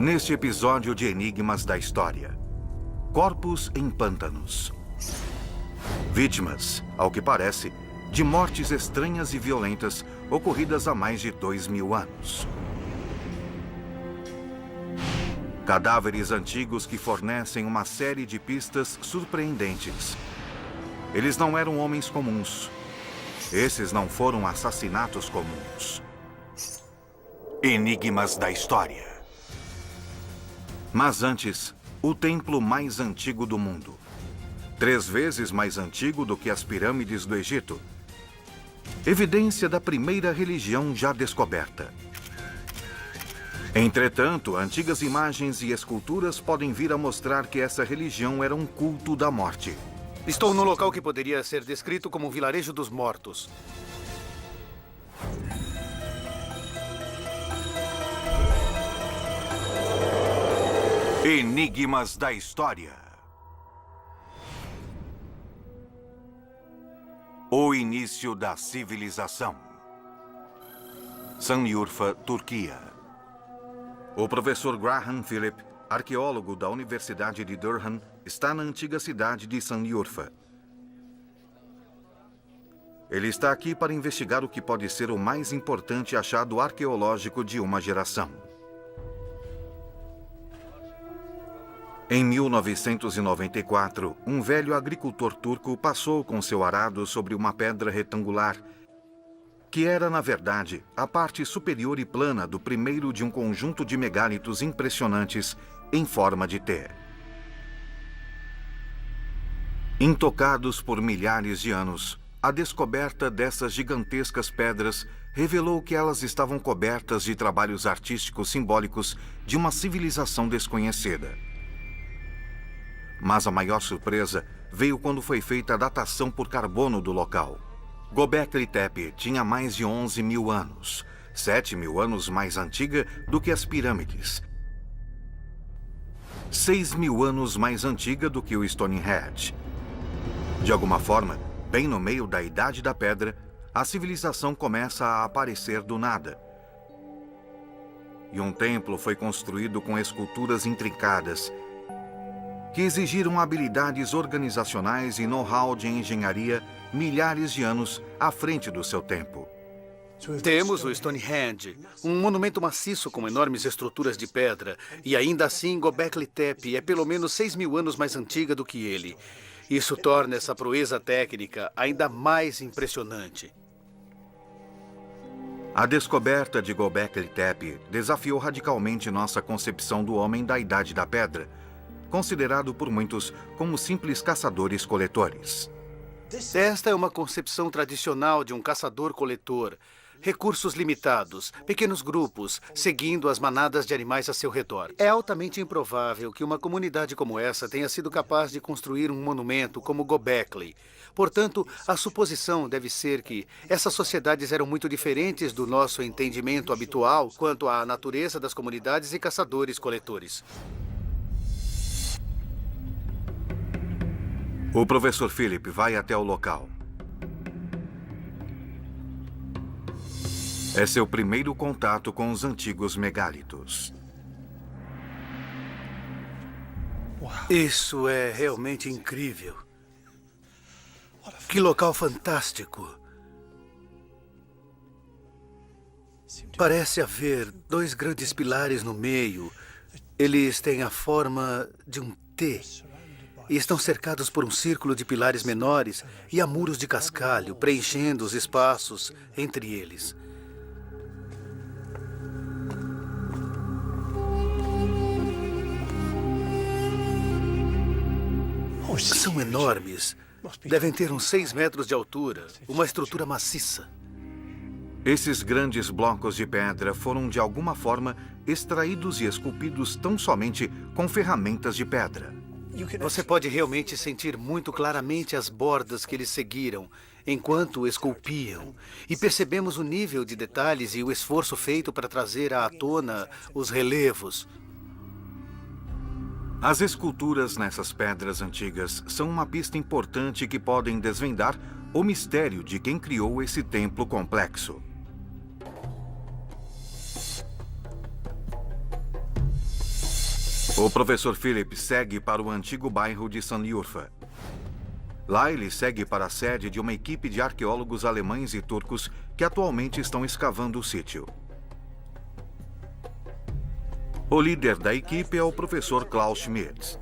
Neste episódio de Enigmas da História, corpos em pântanos. Vítimas, ao que parece, de mortes estranhas e violentas ocorridas há mais de 2000 anos. Cadáveres antigos que fornecem uma série de pistas surpreendentes. Eles não eram homens comuns. Esses não foram assassinatos comuns. Enigmas da História. Mas antes, o templo mais antigo do mundo. 3 vezes mais antigo do que as pirâmides do Egito. Evidência da primeira religião já descoberta. Entretanto, antigas imagens e esculturas podem vir a mostrar que essa religião era um culto da morte. Estou no local que poderia ser descrito como um vilarejo dos mortos. Enigmas da História. O início da civilização. Sanliurfa, Turquia. O professor Graham Philip, arqueólogo da Universidade de Durham, está na antiga cidade de Sanliurfa. Ele está aqui para investigar o que pode ser o mais importante achado arqueológico de uma geração. Em 1994, um velho agricultor turco passou com seu arado sobre uma pedra retangular, que era, na verdade, a parte superior e plana do primeiro de um conjunto de megálitos impressionantes em forma de T. Intocados por milhares de anos, a descoberta dessas gigantescas pedras revelou que elas estavam cobertas de trabalhos artísticos simbólicos de uma civilização desconhecida. Mas a maior surpresa veio quando foi feita a datação por carbono do local. Göbekli Tepe tinha mais de 11.000 anos, 7.000 anos mais antiga do que as pirâmides, 6.000 anos mais antiga do que o Stonehenge. De alguma forma, bem no meio da Idade da Pedra, a civilização começa a aparecer do nada. E um templo foi construído com esculturas intrincadas, que exigiram habilidades organizacionais e know-how de engenharia milhares de anos à frente do seu tempo. Temos o Stonehenge, um monumento maciço com enormes estruturas de pedra, e ainda assim Göbekli Tepe é pelo menos 6.000 anos mais antiga do que ele. Isso torna essa proeza técnica ainda mais impressionante. A descoberta de Göbekli Tepe desafiou radicalmente nossa concepção do homem da Idade da Pedra, considerado por muitos como simples caçadores-coletores. Esta é uma concepção tradicional de um caçador-coletor. Recursos limitados, pequenos grupos, seguindo as manadas de animais a seu redor. É altamente improvável que uma comunidade como essa tenha sido capaz de construir um monumento como Göbekli. Portanto, a suposição deve ser que essas sociedades eram muito diferentes do nosso entendimento habitual quanto à natureza das comunidades e caçadores-coletores. O professor Philip vai até o local. É seu primeiro contato com os antigos megálitos. Isso é realmente incrível. Que local fantástico. Parece haver 2 grandes pilares no meio. Eles têm a forma de um T. E estão cercados por um círculo de pilares menores e há muros de cascalho preenchendo os espaços entre eles. São enormes. Devem ter uns 6 metros de altura. Uma estrutura maciça. Esses grandes blocos de pedra foram, de alguma forma, extraídos e esculpidos tão somente com ferramentas de pedra. Você pode realmente sentir muito claramente as bordas que eles seguiram enquanto esculpiam. E percebemos o nível de detalhes e o esforço feito para trazer à tona os relevos. As esculturas nessas pedras antigas são uma pista importante que podem desvendar o mistério de quem criou esse templo complexo. O professor Philip segue para o antigo bairro de Sanliurfa. Lá ele segue para a sede de uma equipe de arqueólogos alemães e turcos que atualmente estão escavando o sítio. O líder da equipe é o professor Klaus Schmidt.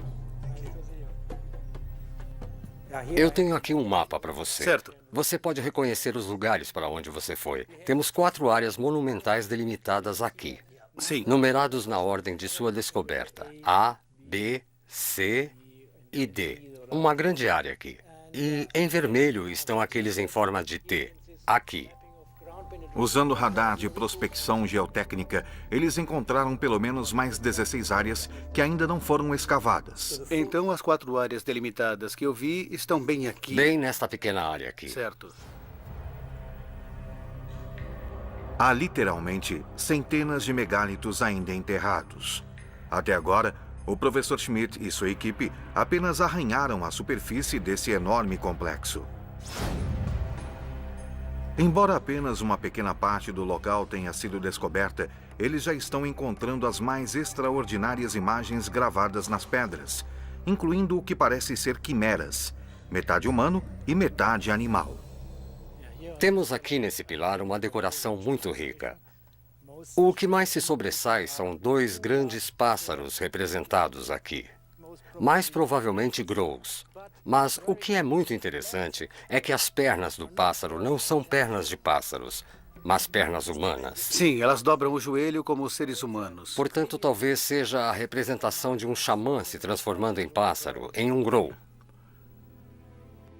Eu tenho aqui um mapa para você. Certo. Você pode reconhecer os lugares para onde você foi. Temos 4 áreas monumentais delimitadas aqui, Sim. numerados na ordem de sua descoberta. A, B, C e D. Uma grande área aqui. E em vermelho estão aqueles em forma de T, aqui. Usando radar de prospecção geotécnica, eles encontraram pelo menos mais 16 áreas que ainda não foram escavadas. Então, as 4 áreas delimitadas que eu vi estão bem aqui. Bem nesta pequena área aqui. Certo. Há literalmente centenas de megálitos ainda enterrados. Até agora, o professor Schmidt e sua equipe apenas arranharam a superfície desse enorme complexo. Embora apenas uma pequena parte do local tenha sido descoberta, eles já estão encontrando as mais extraordinárias imagens gravadas nas pedras, incluindo o que parece ser quimeras, metade humano e metade animal. Temos aqui nesse pilar uma decoração muito rica. O que mais se sobressai são 2 grandes pássaros representados aqui. Mais provavelmente Grows. Mas o que é muito interessante é que as pernas do pássaro não são pernas de pássaros, mas pernas humanas. Sim, elas dobram o joelho como os seres humanos. Portanto, talvez seja a representação de um xamã se transformando em pássaro, em um Grow.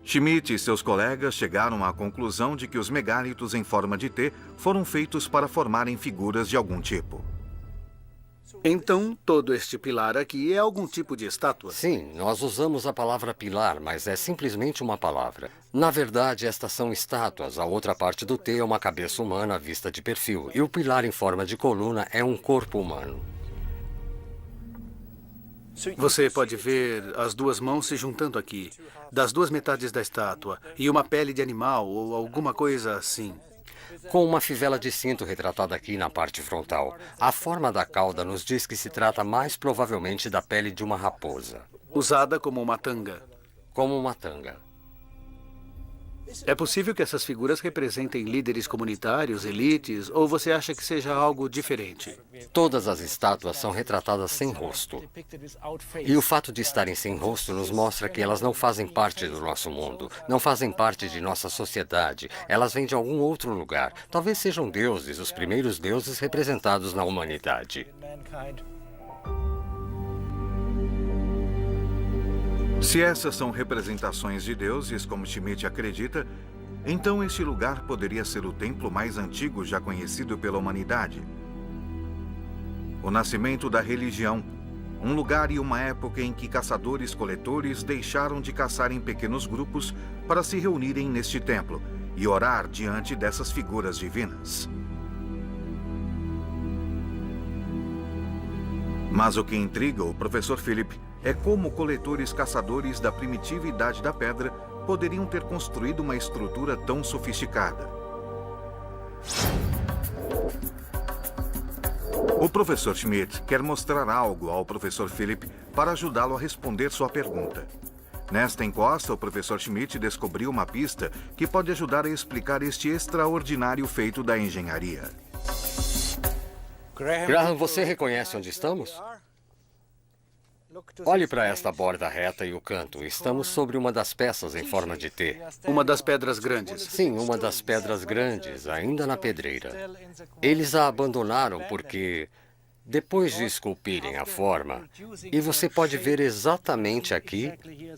Schmidt e seus colegas chegaram à conclusão de que os megálitos em forma de T foram feitos para formarem figuras de algum tipo. Então, todo este pilar aqui é algum tipo de estátua? Sim, nós usamos a palavra pilar, mas é simplesmente uma palavra. Na verdade, estas são estátuas. A outra parte do T é uma cabeça humana vista de perfil. E o pilar em forma de coluna é um corpo humano. Você pode ver as 2 mãos se juntando aqui, das 2 metades da estátua, e uma pele de animal ou alguma coisa assim. Com uma fivela de cinto retratada aqui na parte frontal. A forma da cauda nos diz que se trata mais provavelmente da pele de uma raposa. Usada como uma tanga. Como uma tanga. É possível que essas figuras representem líderes comunitários, elites, ou você acha que seja algo diferente? Todas as estátuas são retratadas sem rosto. E o fato de estarem sem rosto nos mostra que elas não fazem parte do nosso mundo, não fazem parte de nossa sociedade. Elas vêm de algum outro lugar. Talvez sejam deuses, os primeiros deuses representados na humanidade. Se essas são representações de deuses, como Schmidt acredita, então este lugar poderia ser o templo mais antigo já conhecido pela humanidade. O nascimento da religião, um lugar e uma época em que caçadores-coletores deixaram de caçar em pequenos grupos para se reunirem neste templo e orar diante dessas figuras divinas. Mas o que intriga o professor Philip é como coletores-caçadores da primitiva Idade da Pedra poderiam ter construído uma estrutura tão sofisticada. O professor Schmidt quer mostrar algo ao professor Philip para ajudá-lo a responder sua pergunta. Nesta encosta, o professor Schmidt descobriu uma pista que pode ajudar a explicar este extraordinário feito da engenharia. Graham, você reconhece onde estamos? Olhe para esta borda reta e o canto. Estamos sobre uma das peças em forma de T. Uma das pedras grandes. Sim, uma das pedras grandes, ainda na pedreira. Eles a abandonaram porque, depois de esculpirem a forma, e você pode ver exatamente aqui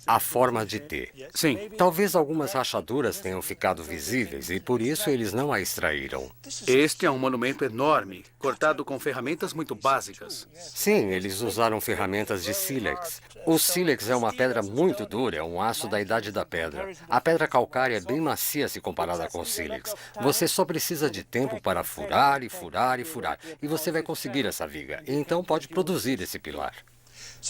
a forma de T. Sim. Talvez algumas rachaduras tenham ficado visíveis e por isso eles não a extraíram. Este é um monumento enorme, cortado com ferramentas muito básicas. Sim, eles usaram ferramentas de sílex. O sílex é uma pedra muito dura, é um aço da Idade da Pedra. A pedra calcária é bem macia se comparada com o sílex. Você só precisa de tempo para furar e furar e furar, e você vai conseguir essa viga. E então pode produzir esse pilar.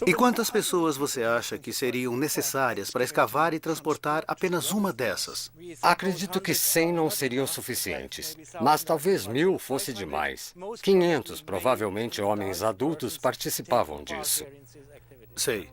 E quantas pessoas você acha que seriam necessárias para escavar e transportar apenas uma dessas? Acredito que 100 não seriam suficientes, mas talvez 1000 fosse demais. 500, provavelmente homens adultos, participavam disso. Sei.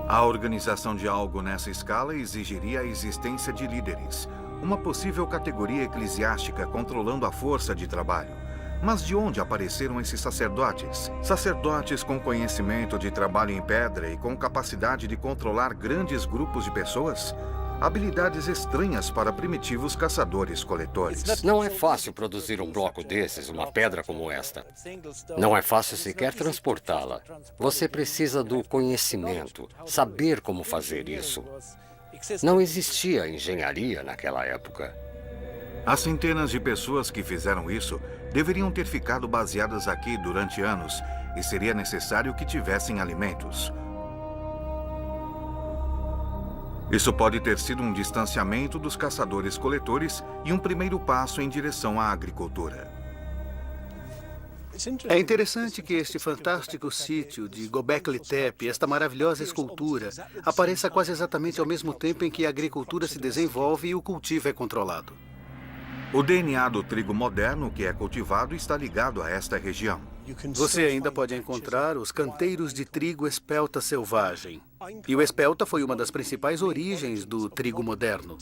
A organização de algo nessa escala exigiria a existência de líderes, uma possível categoria eclesiástica controlando a força de trabalho. Mas de onde apareceram esses sacerdotes? Sacerdotes com conhecimento de trabalho em pedra e com capacidade de controlar grandes grupos de pessoas? Habilidades estranhas para primitivos caçadores-coletores. Não é fácil produzir um bloco desses, uma pedra como esta. Não é fácil sequer transportá-la. Você precisa do conhecimento, saber como fazer isso. Não existia engenharia naquela época. As centenas de pessoas que fizeram isso deveriam ter ficado baseadas aqui durante anos e seria necessário que tivessem alimentos. Isso pode ter sido um distanciamento dos caçadores-coletores e um primeiro passo em direção à agricultura. É interessante que este fantástico sítio de Göbekli Tepe, esta maravilhosa escultura, apareça quase exatamente ao mesmo tempo em que a agricultura se desenvolve e o cultivo é controlado. O DNA do trigo moderno que é cultivado está ligado a esta região. Você ainda pode encontrar os canteiros de trigo espelta selvagem. E o espelta foi uma das principais origens do trigo moderno.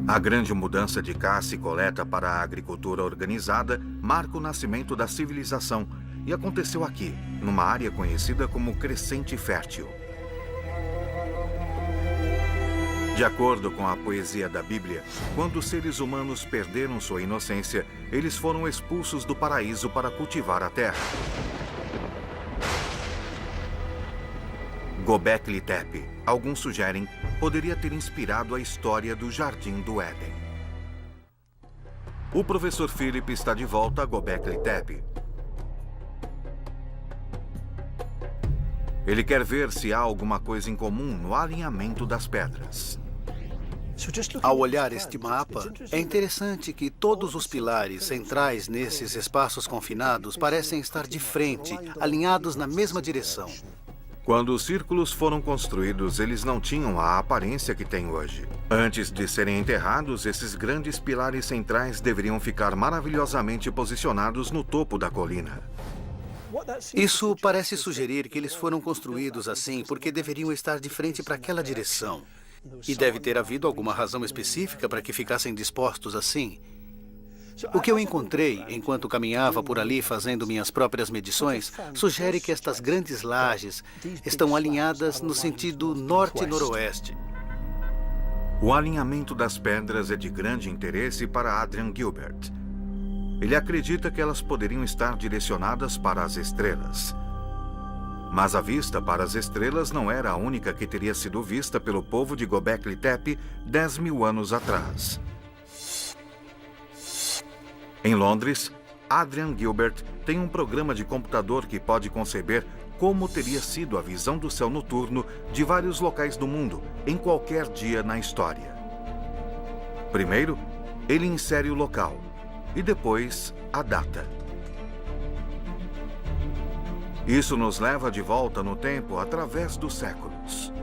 A grande mudança de caça e coleta para a agricultura organizada marca o nascimento da civilização e aconteceu aqui, numa área conhecida como Crescente Fértil. De acordo com a poesia da Bíblia, quando os seres humanos perderam sua inocência, eles foram expulsos do paraíso para cultivar a terra. Göbekli Tepe, alguns sugerem, poderia ter inspirado a história do Jardim do Éden. O professor Philip está de volta a Göbekli Tepe. Ele quer ver se há alguma coisa em comum no alinhamento das pedras. Ao olhar este mapa, é interessante que todos os pilares centrais nesses espaços confinados parecem estar de frente, alinhados na mesma direção. Quando os círculos foram construídos, eles não tinham a aparência que têm hoje. Antes de serem enterrados, esses grandes pilares centrais deveriam ficar maravilhosamente posicionados no topo da colina. Isso parece sugerir que eles foram construídos assim porque deveriam estar de frente para aquela direção. E deve ter havido alguma razão específica para que ficassem dispostos assim. O que eu encontrei enquanto caminhava por ali fazendo minhas próprias medições sugere que estas grandes lajes estão alinhadas no sentido norte-noroeste. O alinhamento das pedras é de grande interesse para Adrian Gilbert. Ele acredita que elas poderiam estar direcionadas para as estrelas. Mas a vista para as estrelas não era a única que teria sido vista pelo povo de Göbekli Tepe 10.000 anos atrás. Em Londres, Adrian Gilbert tem um programa de computador que pode conceber como teria sido a visão do céu noturno de vários locais do mundo em qualquer dia na história. Primeiro, ele insere o local e depois a data. Isso nos leva de volta no tempo através dos séculos.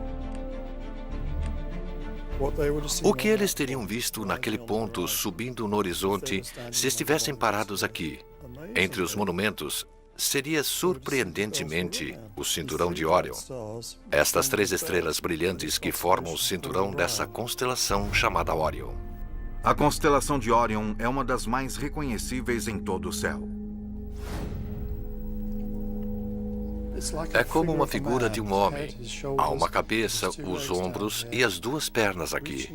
O que eles teriam visto naquele ponto subindo no horizonte se estivessem parados aqui, entre os monumentos, seria surpreendentemente o cinturão de Órion. Estas 3 estrelas brilhantes que formam o cinturão dessa constelação chamada Órion. A constelação de Órion é uma das mais reconhecíveis em todo o céu. É como uma figura de um homem. Há uma cabeça, os ombros e as 2 pernas aqui.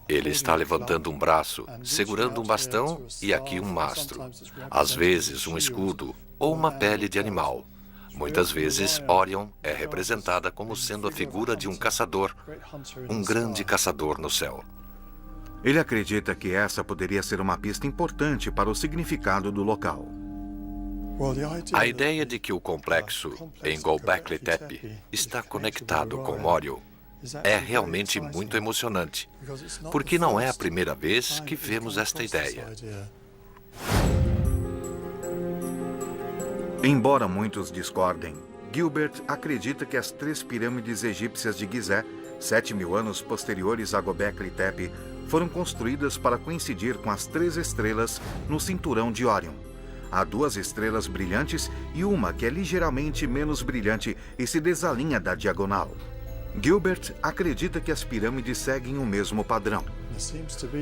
Ele está levantando um braço, segurando um bastão e aqui um mastro. Às vezes um escudo ou uma pele de animal. Muitas vezes, Órion é representada como sendo a figura de um caçador, um grande caçador no céu. Ele acredita que essa poderia ser uma pista importante para o significado do local. A ideia de que o complexo em Göbekli Tepe está conectado com Órion é realmente muito emocionante, porque não é a primeira vez que vemos esta ideia. Embora muitos discordem, Gilbert acredita que as 3 pirâmides egípcias de Gizé, 7.000 anos posteriores a Göbekli Tepe, foram construídas para coincidir com as 3 estrelas no cinturão de Órion. Há 2 estrelas brilhantes e uma que é ligeiramente menos brilhante e se desalinha da diagonal. Gilbert acredita que as pirâmides seguem o mesmo padrão.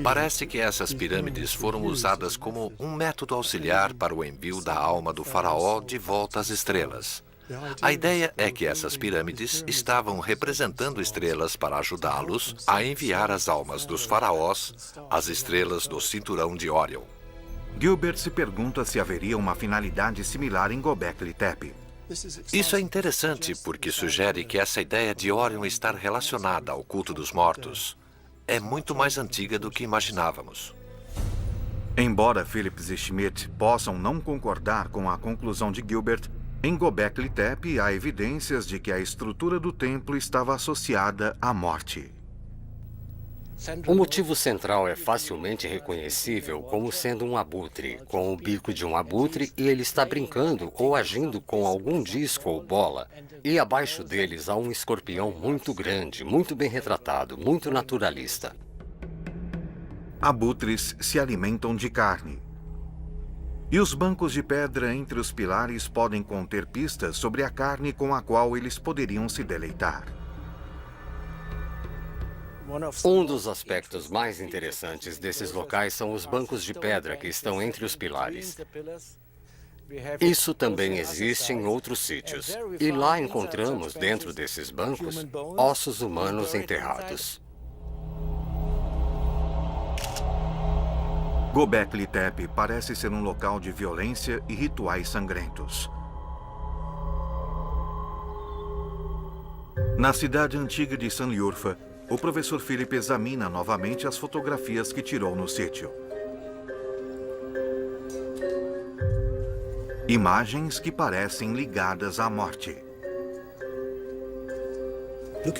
Parece que essas pirâmides foram usadas como um método auxiliar para o envio da alma do faraó de volta às estrelas. A ideia é que essas pirâmides estavam representando estrelas para ajudá-los a enviar as almas dos faraós às estrelas do cinturão de Órion. Gilbert se pergunta se haveria uma finalidade similar em Göbekli Tepe. Isso é interessante porque sugere que essa ideia de Órion estar relacionada ao culto dos mortos é muito mais antiga do que imaginávamos. Embora Phillips e Schmidt possam não concordar com a conclusão de Gilbert, em Göbekli Tepe há evidências de que a estrutura do templo estava associada à morte. O motivo central é facilmente reconhecível como sendo um abutre, com o bico de um abutre, e ele está brincando ou agindo com algum disco ou bola. E abaixo deles há um escorpião muito grande, muito bem retratado, muito naturalista. Abutres se alimentam de carne. E os bancos de pedra entre os pilares podem conter pistas sobre a carne com a qual eles poderiam se deleitar. Um dos aspectos mais interessantes desses locais são os bancos de pedra que estão entre os pilares. Isso também existe em outros sítios. E lá encontramos, dentro desses bancos, ossos humanos enterrados. Göbekli Tepe parece ser um local de violência e rituais sangrentos. Na cidade antiga de Sanliurfa, o professor Philip examina novamente as fotografias que tirou no sítio. Imagens que parecem ligadas à morte.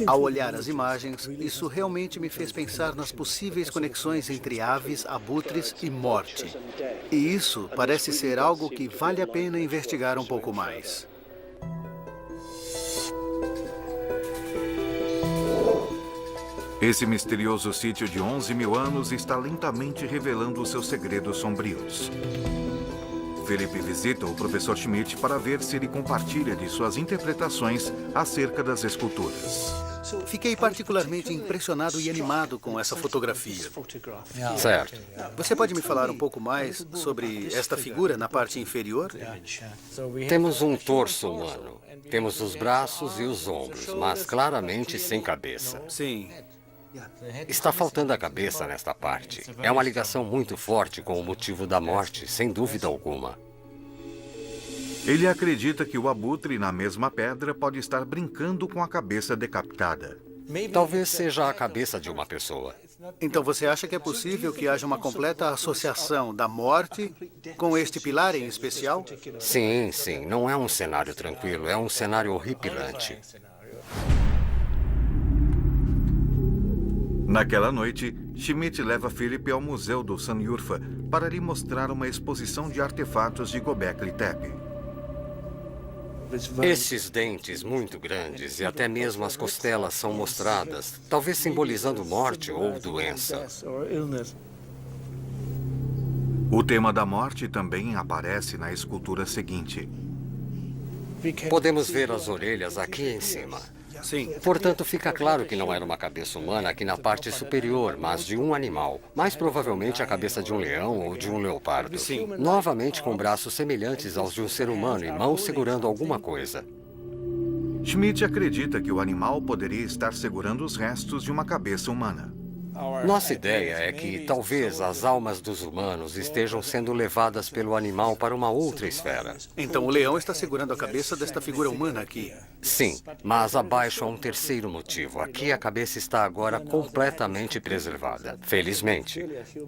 Ao olhar as imagens, isso realmente me fez pensar nas possíveis conexões entre aves, abutres e morte. E isso parece ser algo que vale a pena investigar um pouco mais. Esse misterioso sítio de 11.000 anos está lentamente revelando seus segredos sombrios. Philip visita o professor Schmidt para ver se ele compartilha de suas interpretações acerca das esculturas. Fiquei particularmente impressionado e animado com essa fotografia. Certo. Você pode me falar um pouco mais sobre esta figura na parte inferior? Temos um torso humano. Temos os braços e os ombros, mas claramente sem cabeça. Sim. Está faltando a cabeça nesta parte. É uma ligação muito forte com o motivo da morte, sem dúvida alguma. Ele acredita que o abutre na mesma pedra pode estar brincando com a cabeça decapitada. Talvez seja a cabeça de uma pessoa. Então você acha que é possível que haja uma completa associação da morte com este pilar em especial? Sim, sim. Não é um cenário tranquilo, é um cenário horripilante. Naquela noite, Schmidt leva Philip ao Museu do Sanliurfa para lhe mostrar uma exposição de artefatos de Göbekli Tepe. Esses dentes muito grandes e até mesmo as costelas são mostradas, talvez simbolizando morte ou doença. O tema da morte também aparece na escultura seguinte. Podemos ver as orelhas aqui em cima. Sim. Portanto, fica claro que não era uma cabeça humana aqui na parte superior, mas de um animal. Mais provavelmente a cabeça de um leão ou de um leopardo. Sim. Novamente com braços semelhantes aos de um ser humano e mãos segurando alguma coisa. Schmidt acredita que o animal poderia estar segurando os restos de uma cabeça humana. Nossa ideia é que talvez as almas dos humanos estejam sendo levadas pelo animal para uma outra esfera. Então o leão está segurando a cabeça desta figura humana aqui. Sim, mas abaixo há um terceiro motivo. Aqui a cabeça está agora completamente preservada. Felizmente.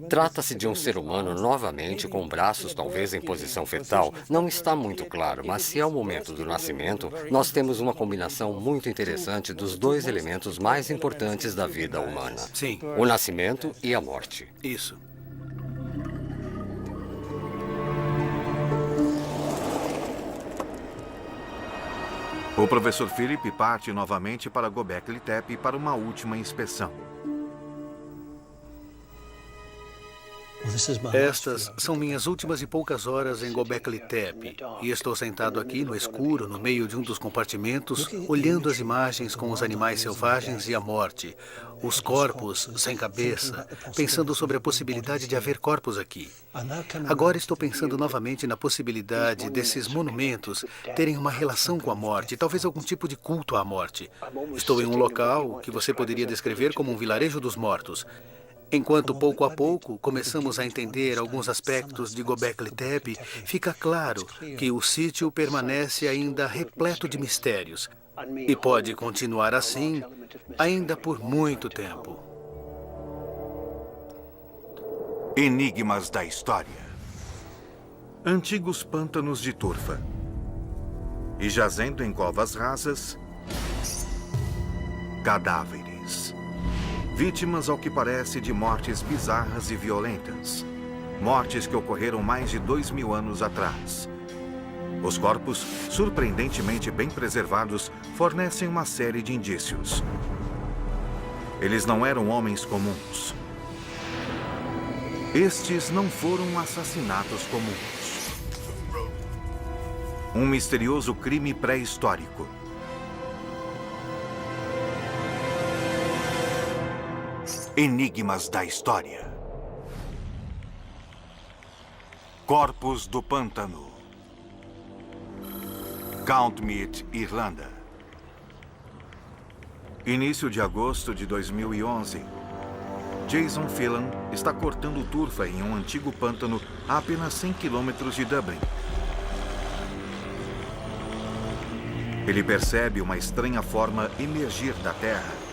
Trata-se de um ser humano novamente com braços talvez em posição fetal. Não está muito claro, mas se é o momento do nascimento, nós temos uma combinação muito interessante dos 2 elementos mais importantes da vida humana. Sim. O nascimento e a morte. Isso. O professor Philip parte novamente para Göbekli Tepe para uma última inspeção. Estas são minhas últimas e poucas horas em Göbekli Tepe. E estou sentado aqui no escuro, no meio de um dos compartimentos, olhando as imagens com os animais selvagens e a morte. Os corpos sem cabeça, pensando sobre a possibilidade de haver corpos aqui. Agora estou pensando novamente na possibilidade desses monumentos terem uma relação com a morte, talvez algum tipo de culto à morte. Estou em um local que você poderia descrever como um vilarejo dos mortos. Enquanto, pouco a pouco, começamos a entender alguns aspectos de Göbekli Tepe, fica claro que o sítio permanece ainda repleto de mistérios e pode continuar assim ainda por muito tempo. Enigmas da história. Antigos pântanos de turfa. E jazendo em covas rasas, cadáveres. Vítimas, ao que parece, de mortes bizarras e violentas. Mortes que ocorreram mais de 2000 anos atrás. Os corpos, surpreendentemente bem preservados, fornecem uma série de indícios. Eles não eram homens comuns. Estes não foram assassinatos comuns. Um misterioso crime pré-histórico. Enigmas da história. Corpos do Pântano. Countmeat, Irlanda. Início de agosto de 2011. Jason Phelan está cortando turfa em um antigo pântano a apenas 100 quilômetros de Dublin. Ele percebe uma estranha forma emergir da terra.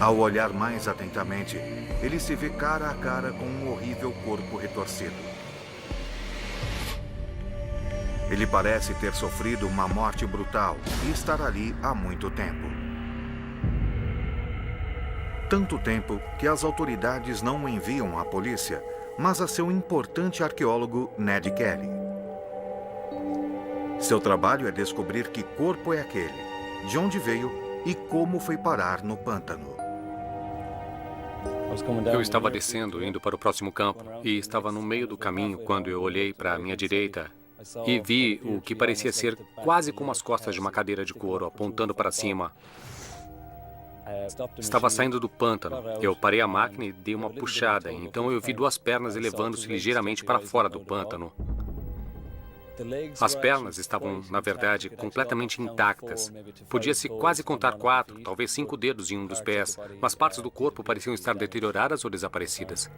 Ao olhar mais atentamente, ele se vê cara a cara com um horrível corpo retorcido. Ele parece ter sofrido uma morte brutal e estar ali há muito tempo. Tanto tempo que as autoridades não o enviam à polícia, mas a seu importante arqueólogo Ned Kelly. Seu trabalho é descobrir que corpo é aquele, de onde veio e como foi parar no pântano. Eu estava descendo, indo para o próximo campo, e estava no meio do caminho quando eu olhei para a minha direita e vi o que parecia ser quase como as costas de uma cadeira de couro apontando para cima. Estava saindo do pântano. Eu parei a máquina e dei uma puxada, então eu vi duas pernas elevando-se ligeiramente para fora do pântano. As pernas estavam, na verdade, completamente intactas. Podia-se quase contar 4, talvez 5 dedos em um dos pés, mas partes do corpo pareciam estar deterioradas ou desaparecidas.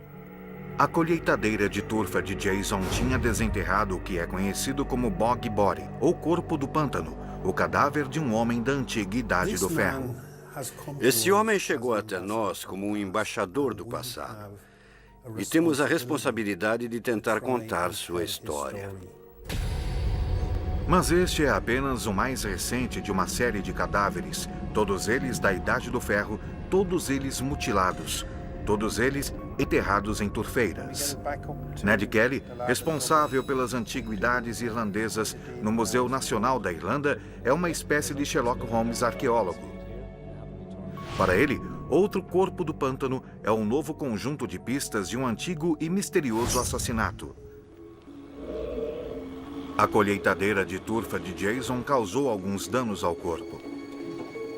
A colheitadeira de turfa de Jason tinha desenterrado o que é conhecido como bog body, ou corpo do pântano, o cadáver de um homem da antiga Idade do Ferro. Esse homem chegou até nós como um embaixador do passado. E temos a responsabilidade de tentar contar sua história. Mas este é apenas o mais recente de uma série de cadáveres, todos eles da Idade do Ferro, todos eles mutilados, todos eles enterrados em turfeiras. Ned Kelly, responsável pelas antiguidades irlandesas no Museu Nacional da Irlanda, é uma espécie de Sherlock Holmes arqueólogo. Para ele, outro corpo do pântano é um novo conjunto de pistas de um antigo e misterioso assassinato. A colheitadeira de turfa de Jason causou alguns danos ao corpo.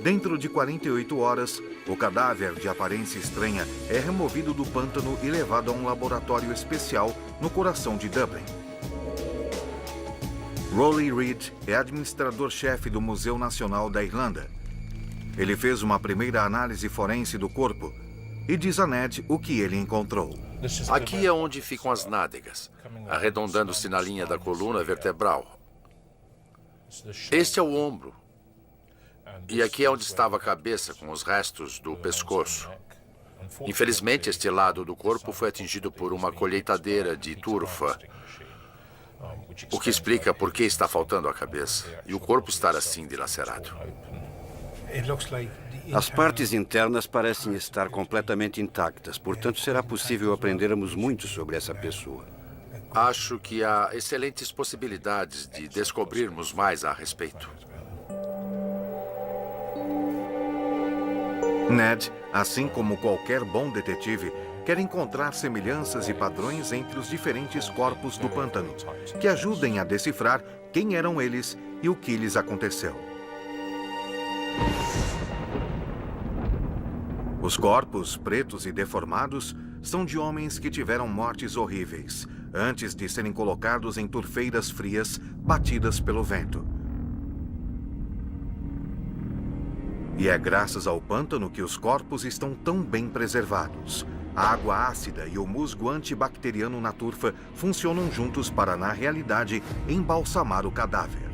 Dentro de 48 horas, o cadáver de aparência estranha é removido do pântano e levado a um laboratório especial no coração de Dublin. Rolly Reid é administrador-chefe do Museu Nacional da Irlanda. Ele fez uma primeira análise forense do corpo e diz a Ned o que ele encontrou. Aqui é onde ficam as nádegas, arredondando-se na linha da coluna vertebral. Este é o ombro. E aqui é onde estava a cabeça, com os restos do pescoço. Infelizmente, este lado do corpo foi atingido por uma colheitadeira de turfa, o que explica por que está faltando a cabeça e o corpo estar assim dilacerado. As partes internas parecem estar completamente intactas, portanto será possível aprendermos muito sobre essa pessoa. Acho que há excelentes possibilidades de descobrirmos mais a respeito. Ned, assim como qualquer bom detetive, quer encontrar semelhanças e padrões entre os diferentes corpos do pântano, que ajudem a decifrar quem eram eles e o que lhes aconteceu. Os corpos, pretos e deformados, são de homens que tiveram mortes horríveis, antes de serem colocados em turfeiras frias, batidas pelo vento. E é graças ao pântano que os corpos estão tão bem preservados. A água ácida e o musgo antibacteriano na turfa funcionam juntos para, na realidade, embalsamar o cadáver.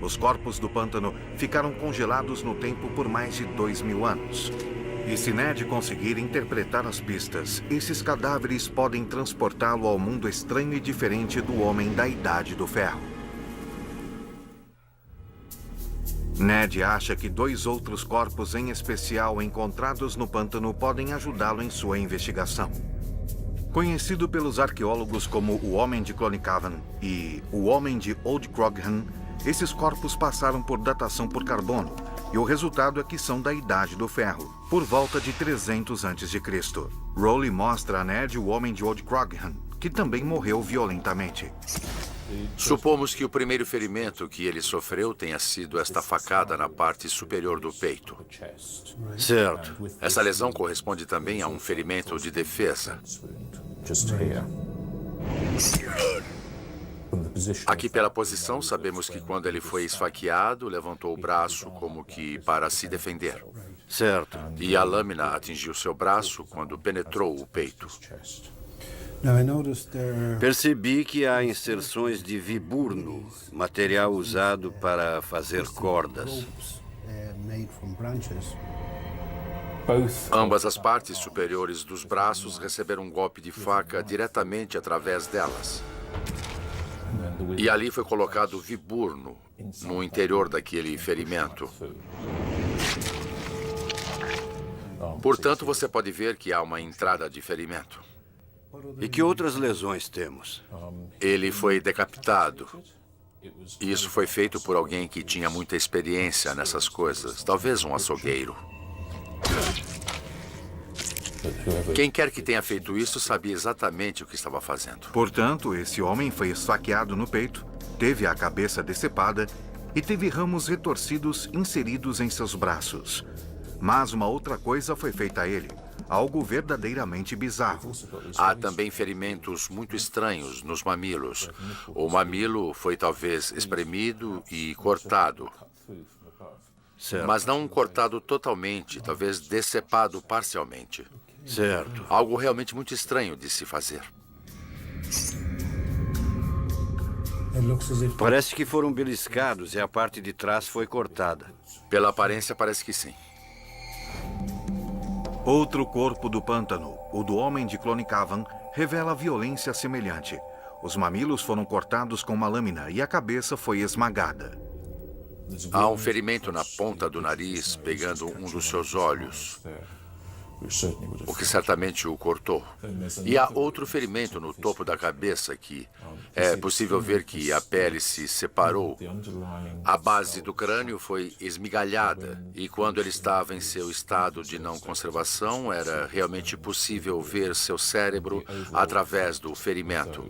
Os corpos do pântano ficaram congelados no tempo por mais de 2000 anos. E se Ned conseguir interpretar as pistas, esses cadáveres podem transportá-lo ao mundo estranho e diferente do homem da Idade do Ferro. Ned acha que 2 outros corpos em especial encontrados no pântano podem ajudá-lo em sua investigação. Conhecido pelos arqueólogos como o Homem de Clonycavan e o Homem de Old Croghan, esses corpos passaram por datação por carbono, e o resultado é que são da Idade do Ferro, por volta de 300 a.C. Rowley mostra a Ned o Homem de Old Croghan, que também morreu violentamente. Supomos que o primeiro ferimento que ele sofreu tenha sido esta facada na parte superior do peito. Certo. Essa lesão corresponde também a um ferimento de defesa. Aqui pela posição, sabemos que quando ele foi esfaqueado, levantou o braço como que para se defender. Certo. E a lâmina atingiu seu braço quando penetrou o peito. Percebi que há inserções de viburno, material usado para fazer cordas. Ambas as partes superiores dos braços receberam um golpe de faca diretamente através delas. E ali foi colocado viburno no interior daquele ferimento. Portanto, você pode ver que há uma entrada de ferimento. E que outras lesões temos? Ele foi decapitado. Isso foi feito por alguém que tinha muita experiência nessas coisas, talvez um açougueiro. Quem quer que tenha feito isso sabia exatamente o que estava fazendo. Portanto, esse homem foi esfaqueado no peito, teve a cabeça decepada e teve ramos retorcidos inseridos em seus braços. Mas uma outra coisa foi feita a ele, algo verdadeiramente bizarro. Há também ferimentos muito estranhos nos mamilos. O mamilo foi talvez espremido e cortado. Certo. Mas não cortado totalmente, talvez decepado parcialmente. Certo. Algo realmente muito estranho de se fazer. Parece que foram beliscados e a parte de trás foi cortada. Pela aparência, parece que sim. Outro corpo do pântano, o do Homem de Clonycavan, revela violência semelhante. Os mamilos foram cortados com uma lâmina e a cabeça foi esmagada. Há um ferimento na ponta do nariz, pegando um dos seus olhos, o que certamente o cortou. E há outro ferimento no topo da cabeça que é possível ver que a pele se separou. A base do crânio foi esmigalhada e quando ele estava em seu estado de não conservação, era realmente possível ver seu cérebro através do ferimento.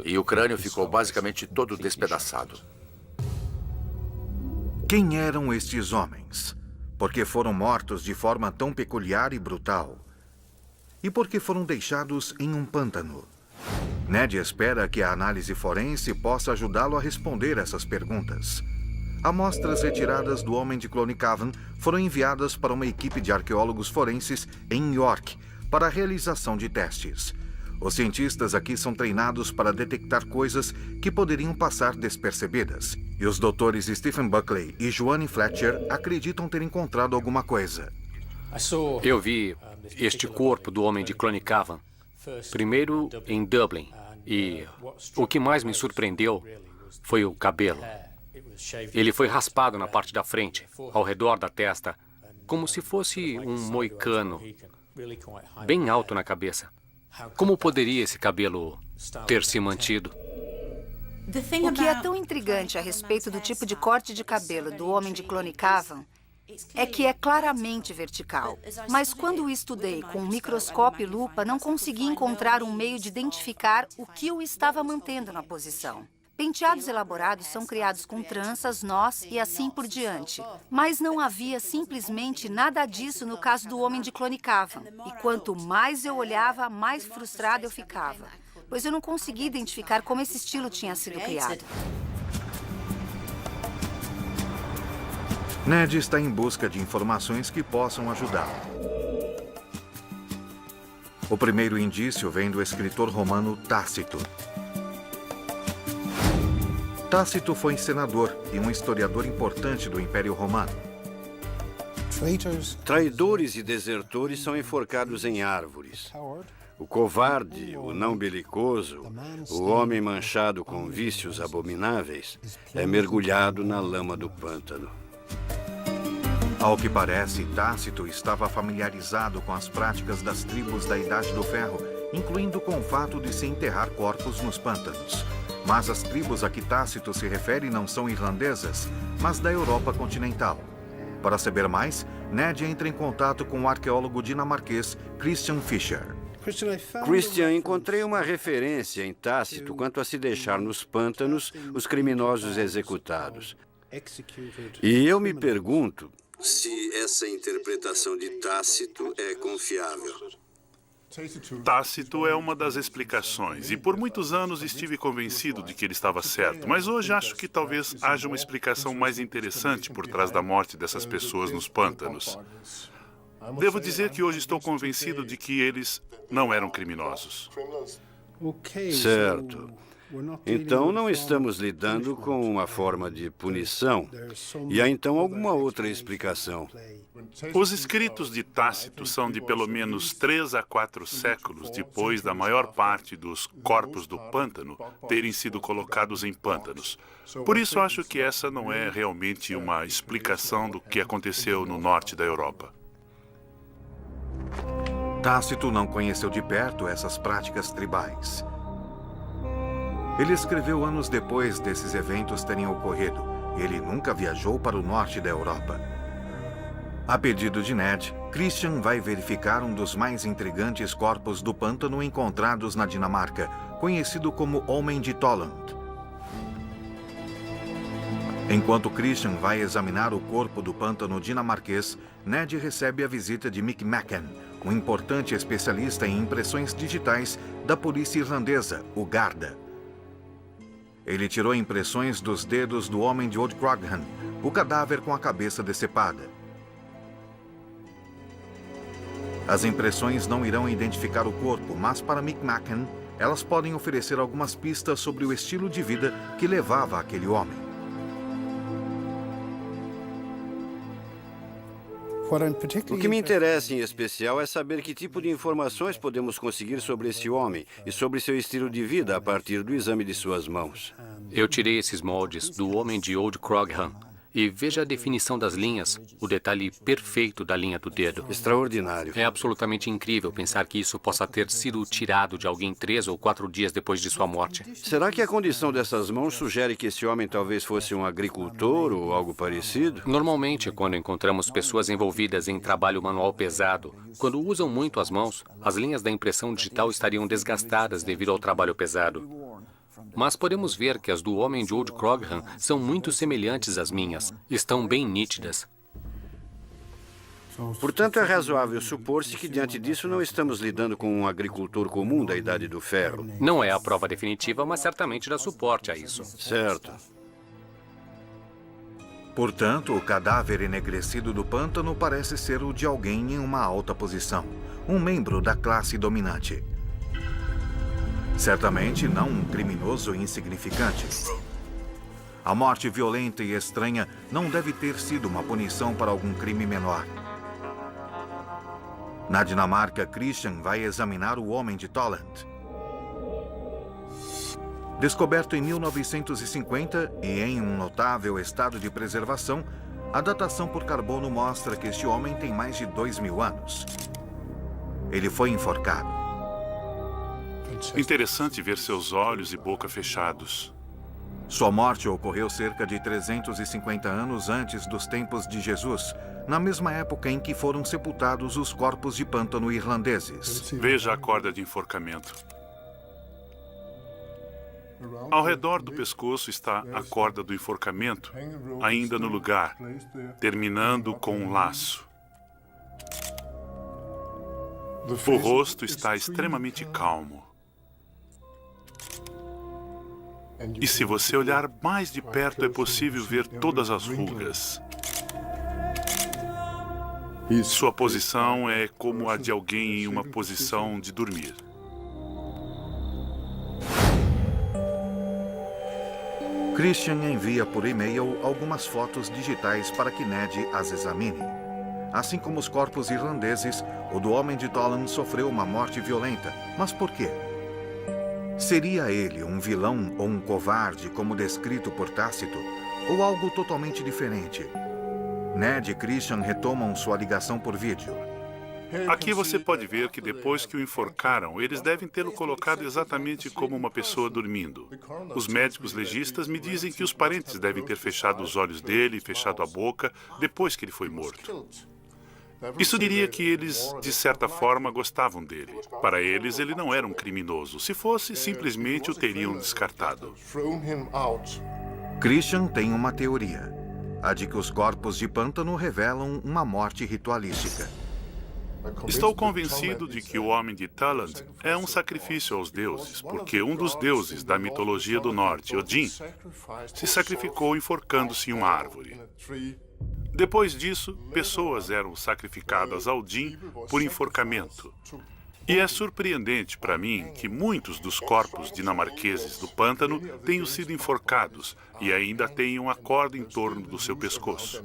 E o crânio ficou basicamente todo despedaçado. Quem eram estes homens? Por que foram mortos de forma tão peculiar e brutal? E por que foram deixados em um pântano? Ned espera que a análise forense possa ajudá-lo a responder essas perguntas. Amostras retiradas do Homem de Clonycavan foram enviadas para uma equipe de arqueólogos forenses em York para a realização de testes. Os cientistas aqui são treinados para detectar coisas que poderiam passar despercebidas. E os doutores Stephen Buckley e Joanne Fletcher acreditam ter encontrado alguma coisa. Eu vi este corpo do Homem de Clonycavan primeiro em Dublin. E o que mais me surpreendeu foi o cabelo. Ele foi raspado na parte da frente, ao redor da testa, como se fosse um moicano, bem alto na cabeça. Como poderia esse cabelo ter se mantido? O que é tão intrigante a respeito do tipo de corte de cabelo do homem de Clonycavan é que é claramente vertical. Mas quando o estudei com um microscópio e lupa, não consegui encontrar um meio de identificar o que o estava mantendo na posição. Penteados elaborados são criados com tranças, nós e assim por diante. Mas não havia simplesmente nada disso no caso do homem de Clonycavan. E quanto mais eu olhava, mais frustrada eu ficava, pois eu não conseguia identificar como esse estilo tinha sido criado. Ned está em busca de informações que possam ajudá-lo. O primeiro indício vem do escritor romano Tácito. Tácito foi senador e um historiador importante do Império Romano. Traidores e desertores são enforcados em árvores. O covarde, o não belicoso, o homem manchado com vícios abomináveis, é mergulhado na lama do pântano. Ao que parece, Tácito estava familiarizado com as práticas das tribos da Idade do Ferro, incluindo com o fato de se enterrar corpos nos pântanos. Mas as tribos a que Tácito se refere não são irlandesas, mas da Europa continental. Para saber mais, Ned entra em contato com o arqueólogo dinamarquês Christian Fischer. Christian, encontrei uma referência em Tácito quanto a se deixar nos pântanos os criminosos executados. E eu me pergunto se essa interpretação de Tácito é confiável. Tácito é uma das explicações, e por muitos anos estive convencido de que ele estava certo, mas hoje acho que talvez haja uma explicação mais interessante por trás da morte dessas pessoas nos pântanos. Devo dizer que hoje estou convencido de que eles não eram criminosos. Certo. Então não estamos lidando com uma forma de punição. E há então alguma outra explicação? Os escritos de Tácito são de pelo menos 3 a 4 séculos depois da maior parte dos corpos do pântano terem sido colocados em pântanos. Por isso acho que essa não é realmente uma explicação do que aconteceu no norte da Europa. Tácito não conheceu de perto essas práticas tribais. Ele escreveu anos depois desses eventos terem ocorrido, e ele nunca viajou para o norte da Europa. A pedido de Ned, Christian vai verificar um dos mais intrigantes corpos do pântano encontrados na Dinamarca, conhecido como Homem de Tolland. Enquanto Christian vai examinar o corpo do pântano dinamarquês, Ned recebe a visita de Mick Macken, um importante especialista em impressões digitais da polícia irlandesa, o Garda. Ele tirou impressões dos dedos do homem de Old Crogham, o cadáver com a cabeça decepada. As impressões não irão identificar o corpo, mas para Mick Macken, elas podem oferecer algumas pistas sobre o estilo de vida que levava aquele homem. O que me interessa em especial é saber que tipo de informações podemos conseguir sobre esse homem e sobre seu estilo de vida a partir do exame de suas mãos. Eu tirei esses moldes do homem de Old Crogham. E veja a definição das linhas, o detalhe perfeito da linha do dedo. Extraordinário. É absolutamente incrível pensar que isso possa ter sido tirado de alguém 3 ou 4 dias depois de sua morte. Será que a condição dessas mãos sugere que esse homem talvez fosse um agricultor ou algo parecido? Normalmente, quando encontramos pessoas envolvidas em trabalho manual pesado, quando usam muito as mãos, as linhas da impressão digital estariam desgastadas devido ao trabalho pesado. Mas podemos ver que as do homem de Old Crogham são muito semelhantes às minhas. Estão bem nítidas. Portanto, é razoável supor-se que diante disso não estamos lidando com um agricultor comum da Idade do Ferro. Não é a prova definitiva, mas certamente dá suporte a isso. Certo. Portanto, o cadáver enegrecido do pântano parece ser o de alguém em uma alta posição, um membro da classe dominante. Certamente não um criminoso insignificante. A morte violenta e estranha não deve ter sido uma punição para algum crime menor. Na Dinamarca, Christian vai examinar o homem de Tolland. Descoberto em 1950 e em um notável estado de preservação, a datação por carbono mostra que este homem tem mais de 2.000 anos. Ele foi enforcado. Interessante ver seus olhos e boca fechados. Sua morte ocorreu cerca de 350 anos antes dos tempos de Jesus, na mesma época em que foram sepultados os corpos de pântano irlandeses. Veja a corda de enforcamento. Ao redor do pescoço está a corda do enforcamento, ainda no lugar, terminando com um laço. O rosto está extremamente calmo. E se você olhar mais de perto, é possível ver todas as rugas. Sua posição é como a de alguém em uma posição de dormir. Christian envia por e-mail algumas fotos digitais para que Ned as examine. Assim como os corpos irlandeses, o do homem de Tolan sofreu uma morte violenta. Mas por quê? Seria ele um vilão ou um covarde, como descrito por Tácito, ou algo totalmente diferente? Ned e Christian retomam sua ligação por vídeo. Aqui você pode ver que depois que o enforcaram, eles devem tê-lo colocado exatamente como uma pessoa dormindo. Os médicos legistas me dizem que os parentes devem ter fechado os olhos dele e fechado a boca depois que ele foi morto. Isso diria que eles, de certa forma, gostavam dele. Para eles, ele não era um criminoso. Se fosse, simplesmente o teriam descartado. Christian tem uma teoria, a de que os corpos de pântano revelam uma morte ritualística. Estou convencido de que o homem de Taland é um sacrifício aos deuses, porque um dos deuses da mitologia do norte, Odin, se sacrificou enforcando-se em uma árvore. Depois disso, pessoas eram sacrificadas ao Odin por enforcamento. E é surpreendente para mim que muitos dos corpos dinamarqueses do pântano tenham sido enforcados e ainda tenham a corda em torno do seu pescoço.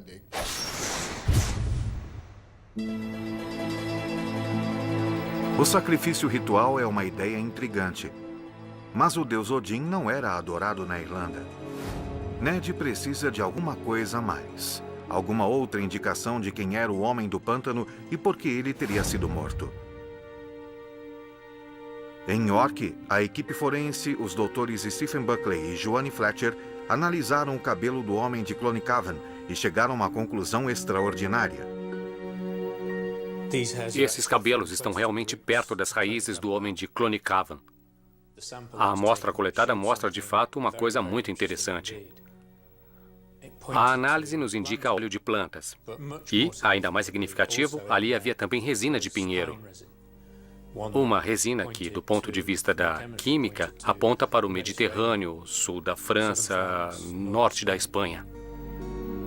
O sacrifício ritual é uma ideia intrigante. Mas o deus Odin não era adorado na Irlanda. Ned precisa de alguma coisa a mais. Alguma outra indicação de quem era o homem do pântano e por que ele teria sido morto. Em York, a equipe forense, os doutores Stephen Buckley e Joanne Fletcher, analisaram o cabelo do homem de Clonycavan e chegaram a uma conclusão extraordinária. Esses cabelos estão realmente perto das raízes do homem de Clonycavan. A amostra coletada mostra, de fato, uma coisa muito interessante. A análise nos indica óleo de plantas. E, ainda mais significativo, ali havia também resina de pinheiro. Uma resina que, do ponto de vista da química, aponta para o Mediterrâneo, sul da França, norte da Espanha.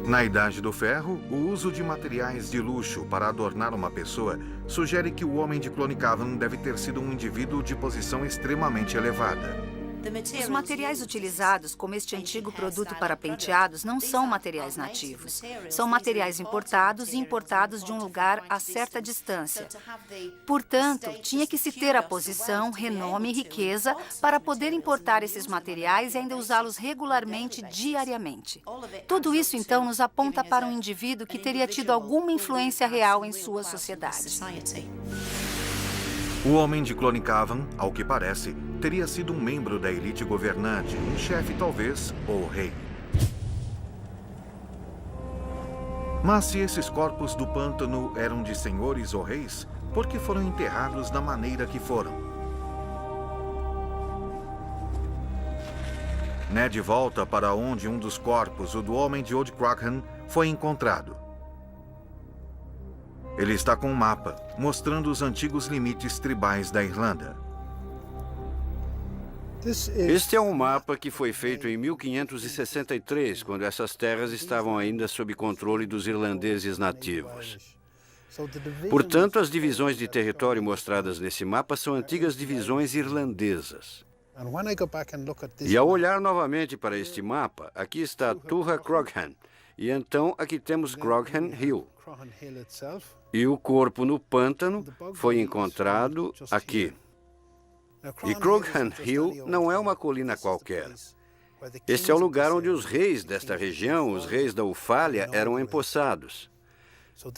Na Idade do Ferro, o uso de materiais de luxo para adornar uma pessoa sugere que o homem de Clonycavan deve ter sido um indivíduo de posição extremamente elevada. Os materiais utilizados como este antigo produto para penteados não são materiais nativos. São materiais importados e importados de um lugar a certa distância. Portanto, tinha que se ter a posição, renome e riqueza para poder importar esses materiais e ainda usá-los regularmente, diariamente. Tudo isso, então, nos aponta para um indivíduo que teria tido alguma influência real em sua sociedade. O homem de Clonycavan, ao que parece, teria sido um membro da elite governante, um chefe talvez, ou rei. Mas se esses corpos do pântano eram de senhores ou reis, por que foram enterrados da maneira que foram? Ned volta para onde um dos corpos, o do homem de Old Crochan, foi encontrado. Ele está com um mapa, mostrando os antigos limites tribais da Irlanda. Este é um mapa que foi feito em 1563, quando essas terras estavam ainda sob controle dos irlandeses nativos. Portanto, as divisões de território mostradas nesse mapa são antigas divisões irlandesas. E ao olhar novamente para este mapa, aqui está Tuatha Croghan, e então aqui temos Croghan Hill. E o corpo no pântano foi encontrado aqui. E Croghan Hill não é uma colina qualquer. Este é o lugar onde os reis desta região, os reis da Ufália, eram empossados.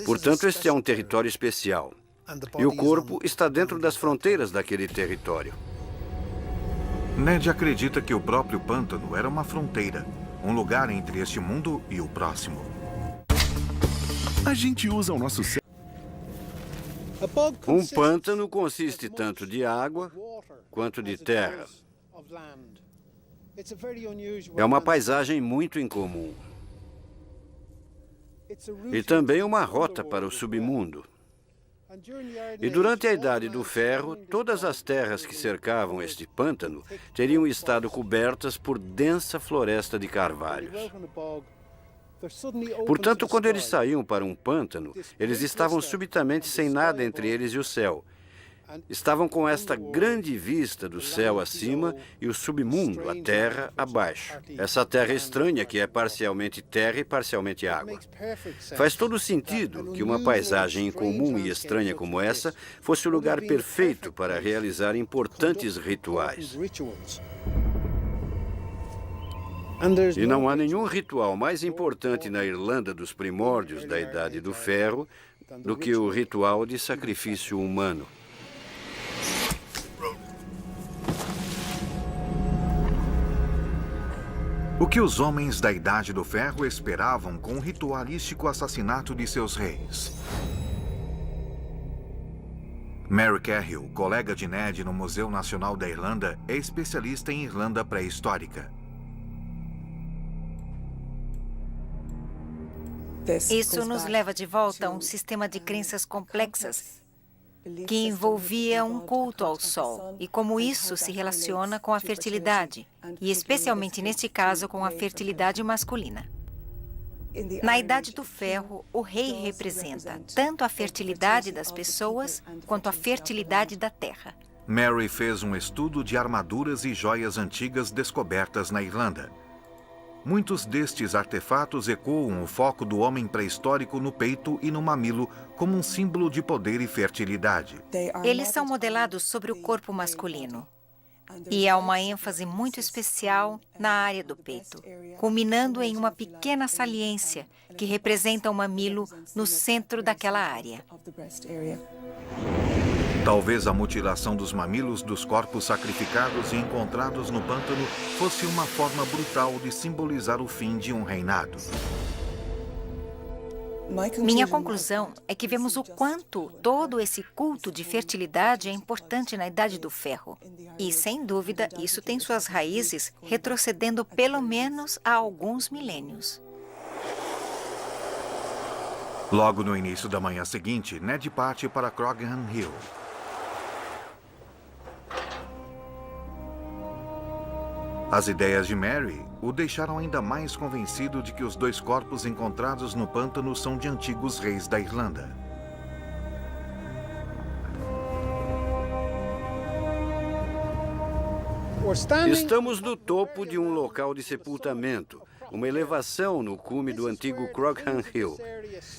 Portanto, este é um território especial. E o corpo está dentro das fronteiras daquele território. Ned acredita que o próprio pântano era uma fronteira, um lugar entre este mundo e o próximo. A gente usa o nosso Um pântano consiste tanto de água quanto de terra. É uma paisagem muito incomum. E também uma rota para o submundo. E durante a Idade do Ferro, todas as terras que cercavam este pântano teriam estado cobertas por densa floresta de carvalhos. Portanto, quando eles saíam para um pântano, eles estavam subitamente sem nada entre eles e o céu. Estavam com esta grande vista do céu acima e o submundo, a terra, abaixo. Essa terra estranha que é parcialmente terra e parcialmente água. Faz todo sentido que uma paisagem incomum e estranha como essa fosse o lugar perfeito para realizar importantes rituais. E não há nenhum ritual mais importante na Irlanda dos primórdios da Idade do Ferro do que o ritual de sacrifício humano. O que os homens da Idade do Ferro esperavam com o ritualístico assassinato de seus reis? Mary Cahill, colega de Ned no Museu Nacional da Irlanda, é especialista em Irlanda pré-histórica. Isso nos leva de volta a um sistema de crenças complexas que envolvia um culto ao sol e como isso se relaciona com a fertilidade, e especialmente neste caso com a fertilidade masculina. Na Idade do Ferro, o rei representa tanto a fertilidade das pessoas quanto a fertilidade da terra. Mary fez um estudo de armaduras e joias antigas descobertas na Irlanda. Muitos destes artefatos ecoam o foco do homem pré-histórico no peito e no mamilo como um símbolo de poder e fertilidade. Eles são modelados sobre o corpo masculino. E há uma ênfase muito especial na área do peito, culminando em uma pequena saliência que representa o mamilo no centro daquela área. Talvez a mutilação dos mamilos dos corpos sacrificados e encontrados no pântano fosse uma forma brutal de simbolizar o fim de um reinado. Minha conclusão é que vemos o quanto todo esse culto de fertilidade é importante na Idade do Ferro. E, sem dúvida, isso tem suas raízes retrocedendo pelo menos a alguns milênios. Logo no início da manhã seguinte, Ned parte para Croghan Hill. As ideias de Mary o deixaram ainda mais convencido de que os dois corpos encontrados no pântano são de antigos reis da Irlanda. Estamos no topo de um local de sepultamento, uma elevação no cume do antigo Croghan Hill.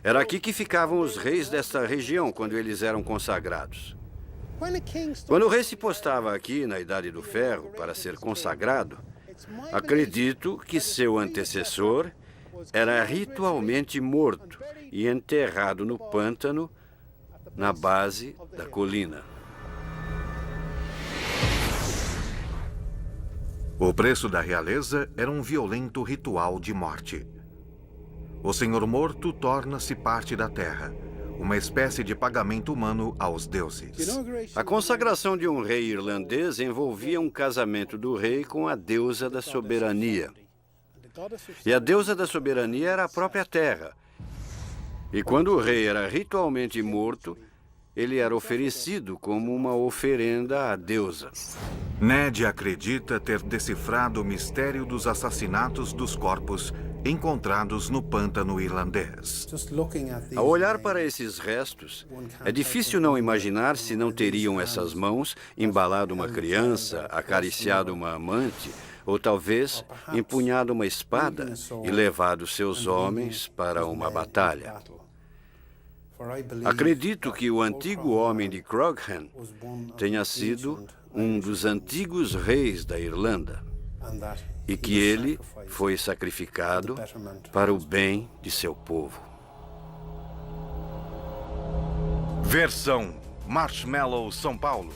Era aqui que ficavam os reis desta região quando eles eram consagrados. Quando o rei se postava aqui na Idade do Ferro para ser consagrado, acredito que seu antecessor era ritualmente morto e enterrado no pântano na base da colina. O preço da realeza era um violento ritual de morte. O Senhor Morto torna-se parte da terra, uma espécie de pagamento humano aos deuses. A consagração de um rei irlandês envolvia um casamento do rei com a deusa da soberania. E a deusa da soberania era a própria terra. E quando o rei era ritualmente morto, ele era oferecido como uma oferenda à deusa. Ned acredita ter decifrado o mistério dos assassinatos dos corpos encontrados no pântano irlandês. Ao olhar para esses restos, é difícil não imaginar se não teriam essas mãos embalado uma criança, acariciado uma amante, ou talvez empunhado uma espada e levado seus homens para uma batalha. Acredito que o antigo homem de Croghan tenha sido um dos antigos reis da Irlanda, e que ele foi sacrificado para o bem de seu povo. Versão Marshmallow São Paulo.